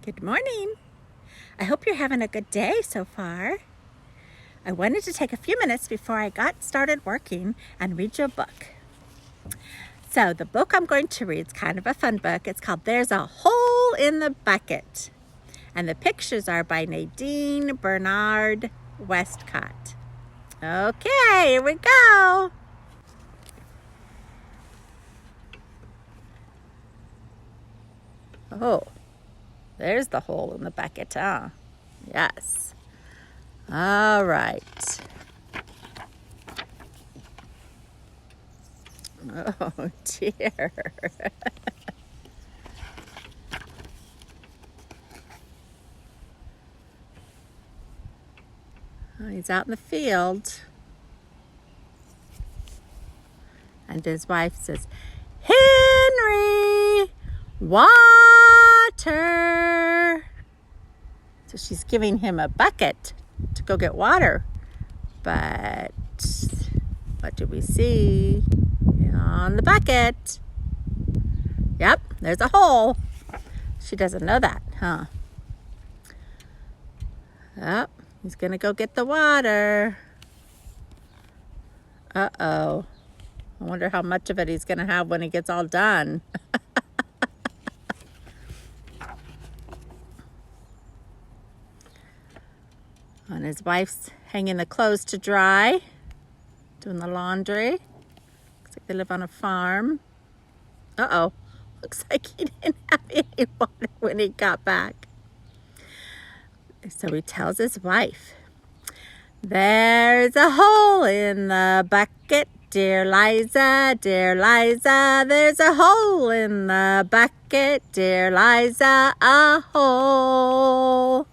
Good morning. I hope you're having a good day so far. I wanted to take a few minutes before I got started working and read you a book. So the book I'm going to read is kind of a fun book. It's called There's a Hole in the Bucket. And the pictures are by Nadine Bernard Westcott. Okay, here we go. Oh, there's the hole in the bucket, huh? Yes. All right. Oh, dear. Oh, he's out in the field. And his wife says, "Henry, water." So she's giving him a bucket to go get water. But what do we see on the bucket? Yep, there's a hole. She doesn't know that, huh? Yep, he's gonna go get the water. Uh-oh. I wonder how much of it he's gonna have when he gets all done. And his wife's hanging the clothes to dry, doing the laundry. Looks like they live on a farm. Uh-oh. Looks like he didn't have any water when he got back. So he tells his wife, "There's a hole in the bucket, dear Liza, dear Liza. There's a hole in the bucket, dear Liza, a hole."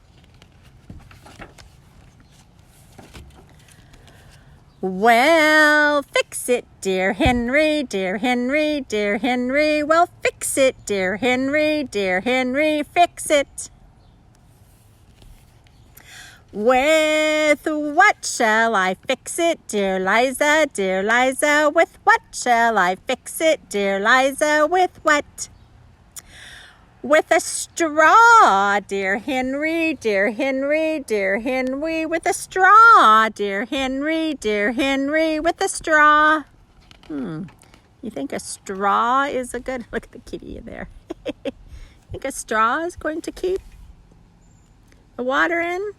"Well, fix it, dear Henry, dear Henry, dear Henry. Well, fix it, dear Henry, dear Henry, fix it." "With what shall I fix it, dear Liza, dear Liza? With what shall I fix it, dear Liza? With what?" "With a straw, dear Henry, dear Henry, dear Henry. With a straw, dear Henry, dear Henry. With a straw." You think a straw is a good... Look at the kitty in there. Think a straw is going to keep the water in?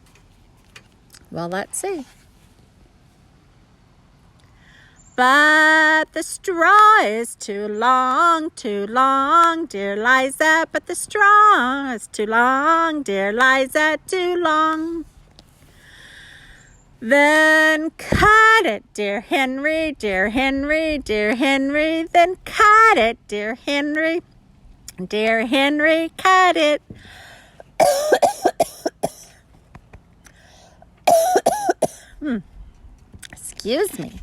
Well, let's see. "But the straw is too long, dear Liza. But the straw is too long, dear Liza, too long." "Then cut it, dear Henry, dear Henry, dear Henry. Then cut it, dear Henry, dear Henry, cut it." Excuse me.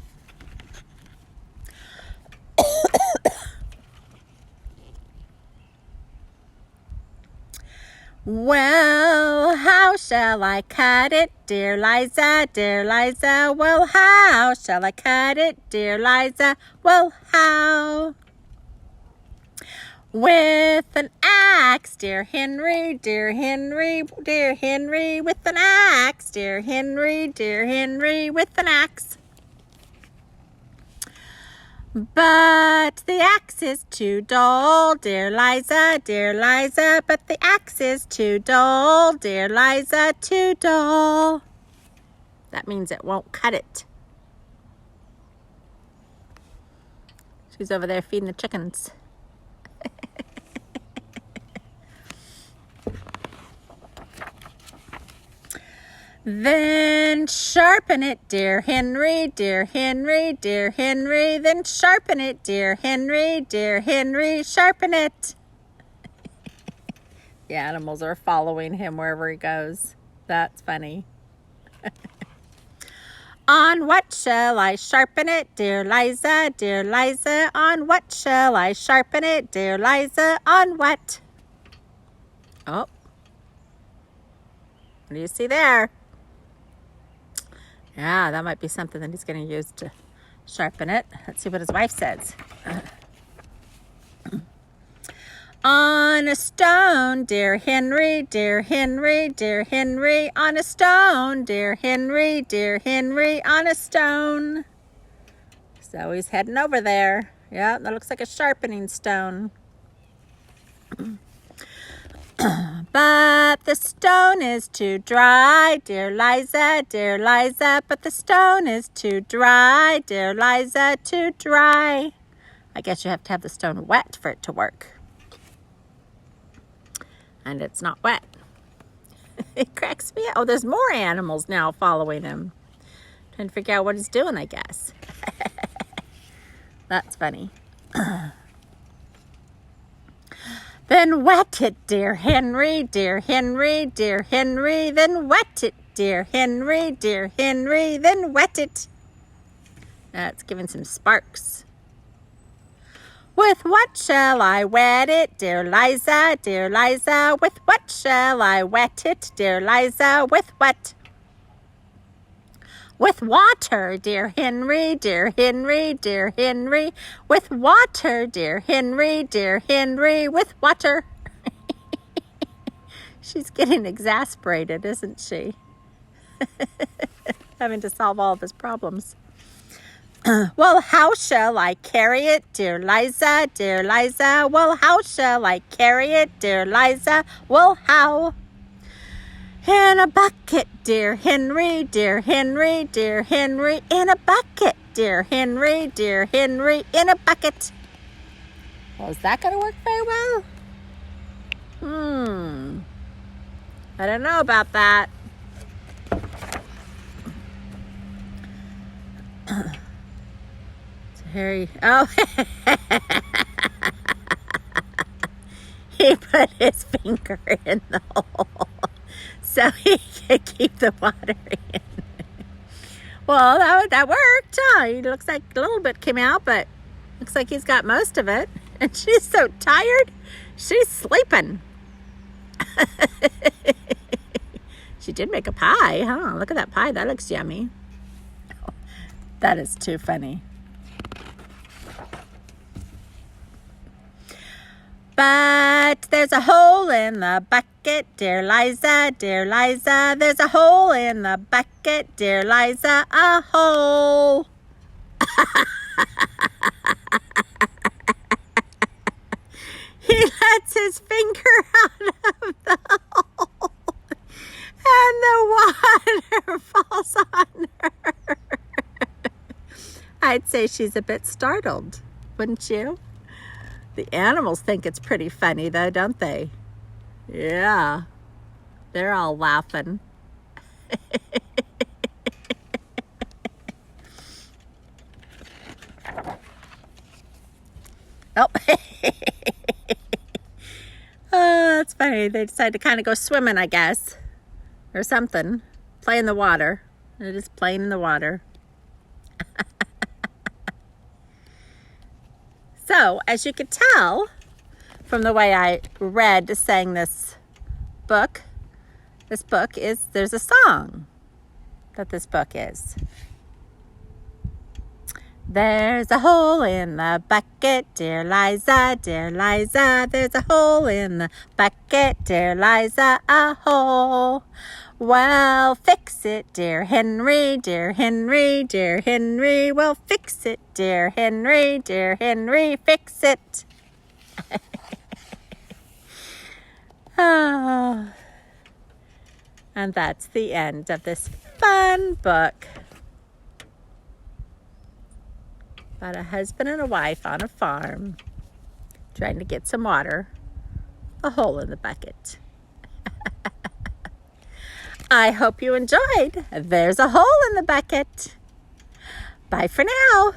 "Well, how shall I cut it, dear Liza, dear Liza? Well, how shall I cut it, dear Liza? Well, how?" "With an axe, dear Henry, dear Henry, dear Henry. With an axe, dear Henry, dear Henry. With an axe." "But the axe is too dull, dear Liza, dear Liza. But the axe is too dull, dear Liza, too dull." That means it won't cut it. She's over there feeding the chickens. "Then sharpen it, dear Henry, dear Henry, dear Henry. Then sharpen it, dear Henry, dear Henry, sharpen it." The animals are following him wherever he goes. That's funny. "On what shall I sharpen it, dear Liza, dear Liza? On what shall I sharpen it, dear Liza? On what?" Oh. What do you see there? Yeah, that might be something that he's going to use to sharpen it. Let's see what his wife says. On a stone, dear Henry, dear Henry, dear Henry, on a stone, dear Henry, dear Henry, on a stone. So he's heading over there. Yeah, that looks like a sharpening stone. But the stone is too dry, dear Liza, but the stone is too dry, dear Liza, too dry. I guess you have to have the stone wet for it to work. And it's not wet. It cracks me out. Oh, there's more animals now following him. Trying to figure out what he's doing, I guess. That's funny. Then wet it, dear Henry, dear Henry, dear Henry. Then wet it, dear Henry, dear Henry. Then wet it. It's giving some sparks. With what shall I wet it, dear Liza, dear Liza? With what shall I wet it, dear Liza? With what? With water, dear Henry, dear Henry, dear Henry. With water, dear Henry, dear Henry. With water. She's getting exasperated, isn't she? Having to solve all of his problems. Well, how shall I carry it, dear Liza, dear Liza? Well, how shall I carry it, dear Liza? Well, how? In a bucket, dear Henry, dear Henry, dear Henry. In a bucket, dear Henry, dear Henry. In a bucket. Well, is that going to work very well? I don't know about that. Harry, oh, he put his finger in the hole so he could keep the water in. Well, that worked, huh? He looks like a little bit came out, but looks like he's got most of it. And she's so tired, she's sleeping. She did make a pie, huh? Look at that pie, that looks yummy. Oh, that is too funny. But there's a hole in the bucket, dear Liza, dear Liza. There's a hole in the bucket, dear Liza, a hole. He lets his finger out of the hole, and the water falls on her. I'd say she's a bit startled, wouldn't you? The animals think it's pretty funny, though, don't they? Yeah. They're all laughing. Oh. Oh, that's funny. They decided to kind of go swimming, I guess. Or something. Play in the water. They're just playing in the water. So, as you could tell from the way I sang this book is, there's a song that this book is. There's a hole in the bucket, dear Liza, dear Liza. There's a hole in the bucket, dear Liza, a hole. Well, fix it, dear Henry, dear Henry, dear Henry. Well, fix it, dear Henry, fix it. Oh. And that's the end of this fun book about a husband and a wife on a farm trying to get some water, a hole in the bucket. I hope you enjoyed. There's a hole in the bucket. Bye for now.